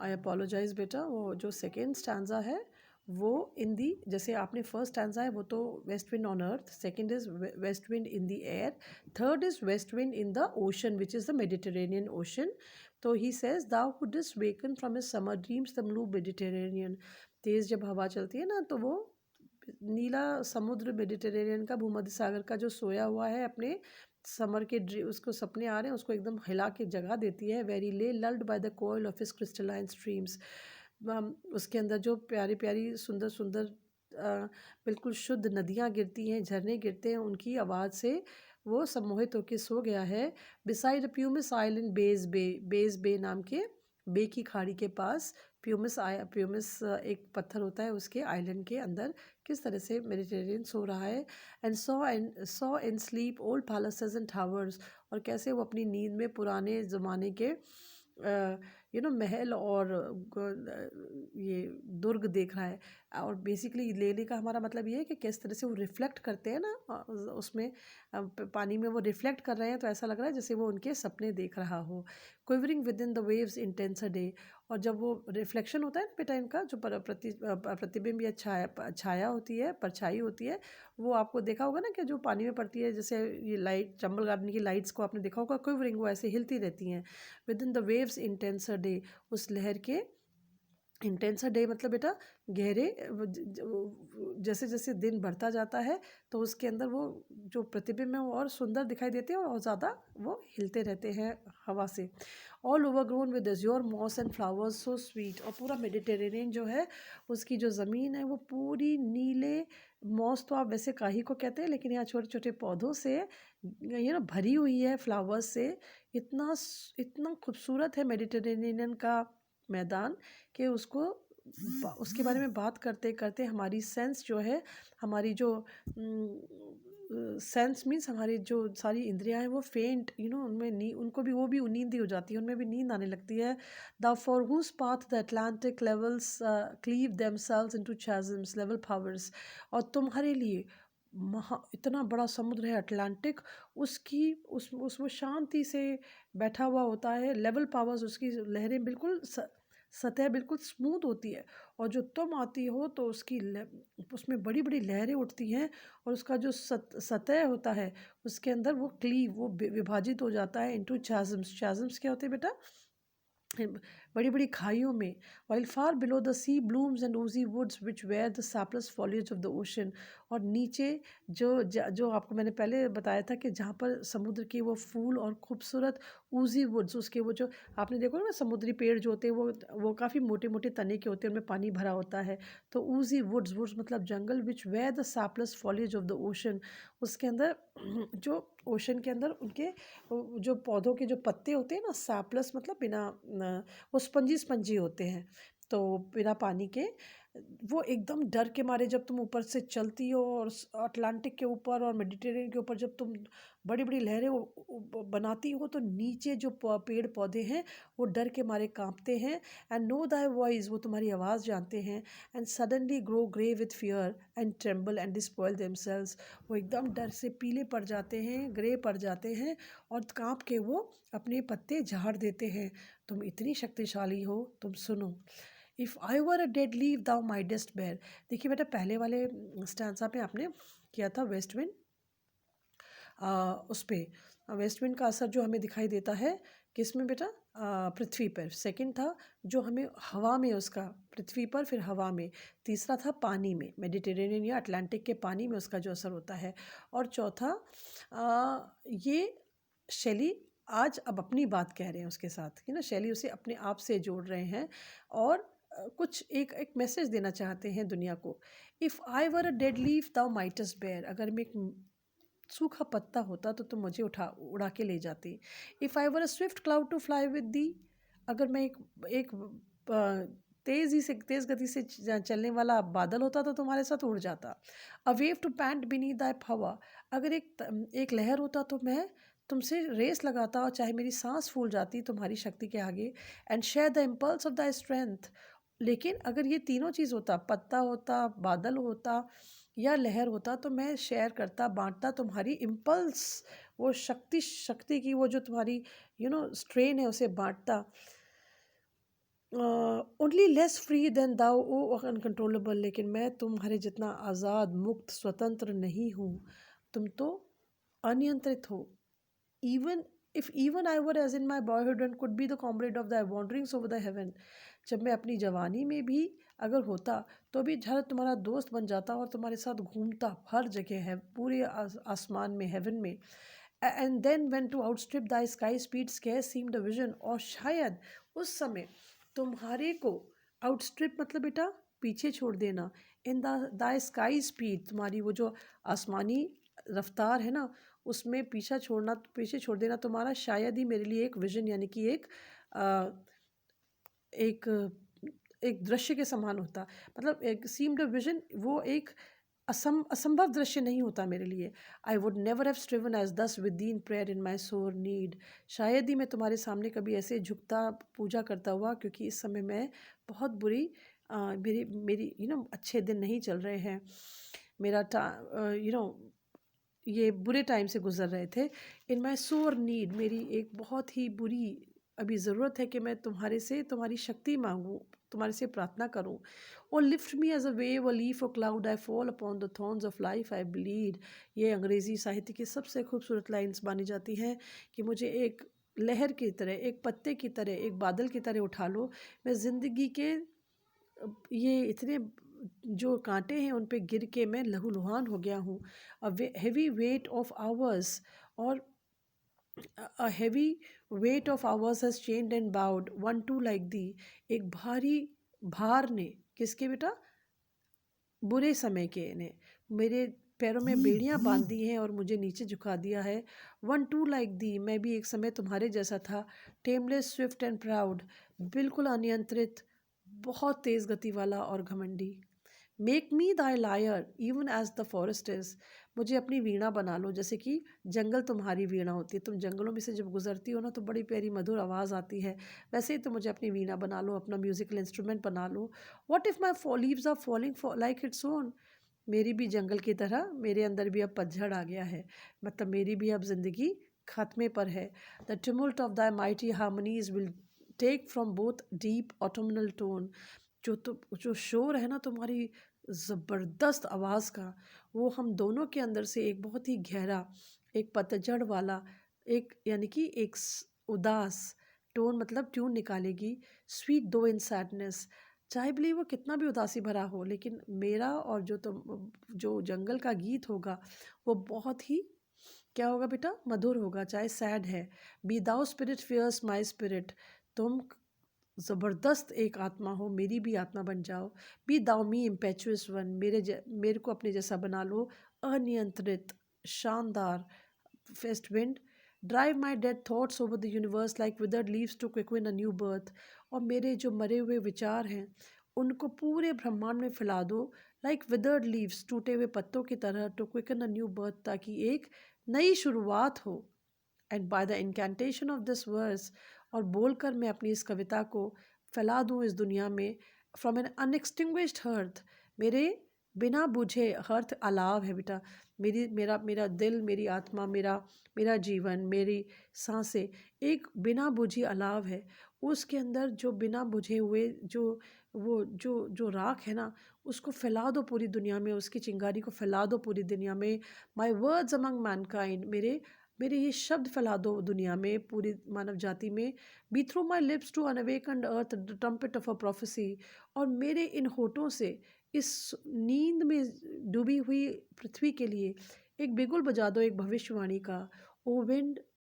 आई apologise बेटा, वो जो सेकेंड स्टैंजा है वो इन दी, जैसे आपने फर्स्ट स्टैंजा है वो तो west wind on earth, second is west wind in the air, third is west wind in the ocean which is the Mediterranean ocean. तो he says thou who didst waken from his summer dreams the blue Mediterranean. तेज़ जब हवा चलती है ना तो वो नीला समुद्र मेडिटेरेनियन का, भूमध्य सागर का जो सोया हुआ है अपने समर के उसको सपने आ रहे हैं उसको एकदम हिला के जगा देती है. Where he lay lulled by the coil of his crystalline streams. उसके अंदर जो प्यारी प्यारी सुंदर सुंदर बिल्कुल शुद्ध नदियाँ गिरती हैं, झरने गिरते हैं, उनकी आवाज़ से वो सम्मोहित होकर सो गया है. बिसाइड प्यूमिस आइलैंड बेस बे नाम के बे की खाड़ी के पास प्यूमिस एक पत्थर होता है, उसके आइलैंड के अंदर किस तरह से मेडिटेरेनियन सो रहा है. And saw in sleep old palaces and towers. और कैसे वो अपनी नींद में पुराने ज़माने के महल और ये दुर्ग देख रहा है. और बेसिकली लेने का हमारा मतलब ये है कि किस तरह से वो रिफ्लेक्ट करते हैं ना उसमें पानी में वो रिफ्लेक्ट कर रहे हैं, तो ऐसा लग रहा है जैसे वो उनके सपने देख रहा हो. Quivering with in the waves intense day. और जब वो रिफ्लेक्शन होता है ना बेटा इनका, जो प्रतिबिंब या छाया होती है, परछाई होती है, वो आपको देखा होगा ना कि जो पानी में पड़ती है, जैसे ये लाइट चंबल गार्डन की लाइट्स को आपने देखा होगा, क्विवरिंग, वो ऐसे हिलती रहती हैं. Within the waves intenser day. उस लहर के इंटेंसर डे मतलब बेटा गहरे, जैसे जैसे दिन बढ़ता जाता है तो उसके अंदर वो जो प्रतिबिंब है वो और सुंदर दिखाई देते हैं और ज़्यादा वो हिलते रहते हैं हवा से. All overgrown with azure moss and flowers so sweet. और पूरा मेडिटेरेनियन जो है उसकी जो ज़मीन है वो पूरी नीले, मॉस तो आप वैसे काही को कहते हैं लेकिन यहाँ छोटे छोटे पौधों से भरी हुई है, फ्लावर्स से. इतना इतना खूबसूरत है मेडिटेरेनियन का मैदान कि उसके बारे में बात करते करते हमारी सेंस जो है, हमारी जो सेंस मीन्स हमारी जो सारी इंद्रियां हैं वो फेंट उनमें उनको भी वो भी नींद ही हो जाती है, उनमें भी नींद आने लगती है. The for whose path the Atlantic levels cleave themselves into chasms level powers. और तुम्हारे लिए इतना बड़ा समुद्र है अटलांटिक, वो शांति से बैठा हुआ होता है. लेवल पावर्स, उसकी लहरें बिल्कुल सतह बिल्कुल स्मूथ होती है. और जो तुम आती हो तो उसमें बड़ी बड़ी लहरें उठती हैं. और उसका जो सतह होता है उसके अंदर वो विभाजित हो जाता है इनटू chasms. क्या होते हैं बेटा? बड़ी बड़ी खाइयों में. while far below the sea blooms and oozy woods which wear the sapless foliage of the ocean. और नीचे जो आपको मैंने पहले बताया था कि जहाँ पर समुद्र के वो फूल और खूबसूरत ऊजी वुड्स, उसके वो जो आपने देखो ना समुद्री पेड़ जो होते हैं वो काफ़ी मोटे मोटे तने के होते हैं, उनमें पानी भरा होता है. तो ऊजी वुड्स मतलब जंगल, which wear the sapless foliage of the ocean. उसके अंदर जो ओशन के अंदर उनके जो पौधों के जो पत्ते होते हैं ना, सैपलस मतलब बिना वो स्पंजी होते हैं, तो बिना पानी के. वो एकदम डर के मारे जब तुम ऊपर से चलती हो और अटलांटिक के ऊपर और मेडिटेरेनियन के ऊपर जब तुम बड़ी बड़ी लहरें बनाती हो तो नीचे जो पेड़ पौधे हैं वो डर के मारे कांपते हैं. एंड नो दाई वॉइस, वो तुम्हारी आवाज़ जानते हैं. And suddenly grow grey with fear and tremble and despoil themselves. वो एकदम डर से पीले पड़ जाते हैं, ग्रे पड़ जाते हैं और कांप के वो अपने पत्ते झाड़ देते हैं. तुम इतनी शक्तिशाली हो, तुम सुनो. If I were a dead leaf thou mightest bear. देखिए बेटा पहले वाले स्टैंजा पे आपने किया था वेस्ट विंड, उस पर वेस्ट विंड का असर जो हमें दिखाई देता है किस में बेटा? पृथ्वी पर. सेकंड था जो हमें हवा में उसका, पृथ्वी पर, फिर हवा में. तीसरा था पानी में, मेडिटेरेनियन या अटलांटिक के पानी में उसका जो असर होता है. और चौथा ये शैली आज अब अपनी बात कह रहे हैं उसके साथ कि ना, शैली उसे अपने आप से जोड़ रहे हैं और कुछ एक मैसेज देना चाहते हैं दुनिया को. If I were a dead leaf thou mightst bear. अगर मैं एक सूखा पत्ता होता तो तुम मुझे उड़ा के ले जाती. If I were a swift cloud to fly with thee. अगर मैं एक तेज़ गति से चलने वाला बादल होता तो तुम्हारे साथ उड़ जाता. A wave to pant beneath the हवा. अगर एक लहर होता तो मैं तुमसे रेस लगाता और चाहे मेरी सांस फूल जाती तुम्हारी शक्ति के आगे. And share the impulse of the strength. लेकिन अगर ये तीनों चीज़ होता, पत्ता होता, बादल होता या लहर होता, तो मैं शेयर करता, बांटता तुम्हारी इम्पल्स, वो शक्ति की वो जो तुम्हारी स्ट्रेन है उसे बांटता. ओनली लेस फ्री देन दाउ ओ अनकंट्रोलेबल, लेकिन मैं तुम्हारे जितना आज़ाद, मुक्त, स्वतंत्र नहीं हूँ। तुम तो अनियंत्रित हो। even even I were as in my boyhood and could be the comrade of thy wanderings over the heaven, जब मैं अपनी जवानी में भी अगर होता तो भी झर तुम्हारा दोस्त बन जाता और तुम्हारे साथ घूमता हर जगह है, पूरे आसमान में, हेवन में। And then when to outstrip the sky speed scarce seemed a vision, और शायद उस समय तुम्हारे को आउटस्ट्रिप मतलब बेटा पीछे छोड़ देना, इन द स्काई स्पीड, तुम्हारी वो जो आसमानी रफ्तार है ना, उसमें पीछे छोड़ देना तुम्हारा शायद ही मेरे लिए एक विजन, यानी कि अ, एक एक दृश्य के समान होता। मतलब एक सीम्ड विजन, वो एक असंभव दृश्य नहीं होता मेरे लिए। I would never have striven as thus with in prayer in my sore need, शायद ही मैं तुम्हारे सामने कभी ऐसे झुकता पूजा करता हुआ, क्योंकि इस समय मैं बहुत बुरी मेरी मेरी अच्छे दिन नहीं चल रहे हैं, मेरा ये बुरे टाइम से गुजर रहे थे। इन माई सोर नीड, मेरी एक बहुत ही बुरी अभी ज़रूरत है कि मैं तुम्हारी शक्ति मांगूँ, तुम्हारे से प्रार्थना करूँ। और lift me as a wave a leaf a cloud I fall upon the thorns of life I bleed, ये अंग्रेज़ी साहित्य की सबसे खूबसूरत लाइन्स मानी जाती हैं कि मुझे एक लहर की तरह, एक पत्ते की तरह, एक बादल की तरह उठा लो। मैं ज़िंदगी के ये इतने जो कांटे हैं उन पे गिर के मैं लहूलुहान हो गया हूँ। हेवी वेट ऑफ आवर्स, और a heavy weight of ours has chained and bowed one too like thee, एक भारी भार ने, किसके बेटा, बुरे समय के ने मेरे पैरों में बेड़ियां बांध दी हैं और मुझे नीचे झुका दिया है। वन टू लाइक दी, मैं भी एक समय तुम्हारे जैसा था। टेमलेस स्विफ्ट एंड प्राउड, बिल्कुल अनियंत्रित, बहुत तेज गति वाला और घमंडी। Make me thy lyre even as the forest is, मुझे अपनी वीणा बना लो जैसे कि जंगल तुम्हारी वीणा होती है। तुम जंगलों में से जब गुजरती हो ना तो बड़ी प्यारी मधुर आवाज़ आती है, वैसे ही तुम मुझे अपनी वीणा बना लो, अपना म्यूजिकल इंस्ट्रूमेंट बना लो। What if my leaves are falling like its own, मेरी भी जंगल की तरह मेरे अंदर भी अब पतझड़ आ गया है, मतलब मेरी भी अब जिंदगी खात्मे पर है। The tumult of the mighty harmonies will take from both deep autumnal tone, जो शोर है ना तुम्हारी ज़बरदस्त आवाज़ का, वो हम दोनों के अंदर से एक बहुत ही गहरा, एक पतझड़ वाला, एक यानी कि एक उदास टोन, मतलब ट्यून निकालेगी। स्वीट दो इन सैडनेस, चाहे भले वो कितना भी उदासी भरा हो, लेकिन मेरा और जो जंगल का गीत होगा वो बहुत ही क्या होगा बेटा, मधुर होगा, चाहे सैड है। Be thou spirit fierce my spirit, तुम ज़बरदस्त एक आत्मा हो, मेरी भी आत्मा बन जाओ। Be thou me impetuous one, मेरे को अपने जैसा बना लो, अनियंत्रित, शानदार, fast wind. Drive my dead thoughts over the universe like withered leaves to quicken a new birth, और मेरे जो मरे हुए विचार हैं उनको पूरे ब्रह्मांड में फैला दो, लाइक विदर्ड लीव्स, टूटे हुए पत्तों की तरह, to quicken a new birth, ताकि एक नई शुरुआत हो। And by the incantation of this verse, और बोलकर मैं अपनी इस कविता को फैला दूँ इस दुनिया में। फ्रॉम एन अनएक्सटिंग्विश्ड हर्थ, मेरे बिना बुझे, हर्थ अलाव है बेटा, मेरा मेरा दिल, मेरी आत्मा, मेरा मेरा जीवन, मेरी सांसें एक बिना बुझी अलाव है। उसके अंदर जो बिना बुझे हुए जो राख है ना, उसको फैला दो पूरी दुनिया में, उसकी चिंगारी को फैला दो पूरी दुनिया में। माई वर्ड्स अमंग मैनकाइंड, मेरे मेरे ये शब्द फैला दो दुनिया में, पूरी मानव जाति में। Be through my lips to unawakened earth the trumpet of a prophecy, और मेरे इन होठों से इस नींद में डूबी हुई पृथ्वी के लिए एक बिगुल बजा दो, एक भविष्यवाणी का। ओ विंड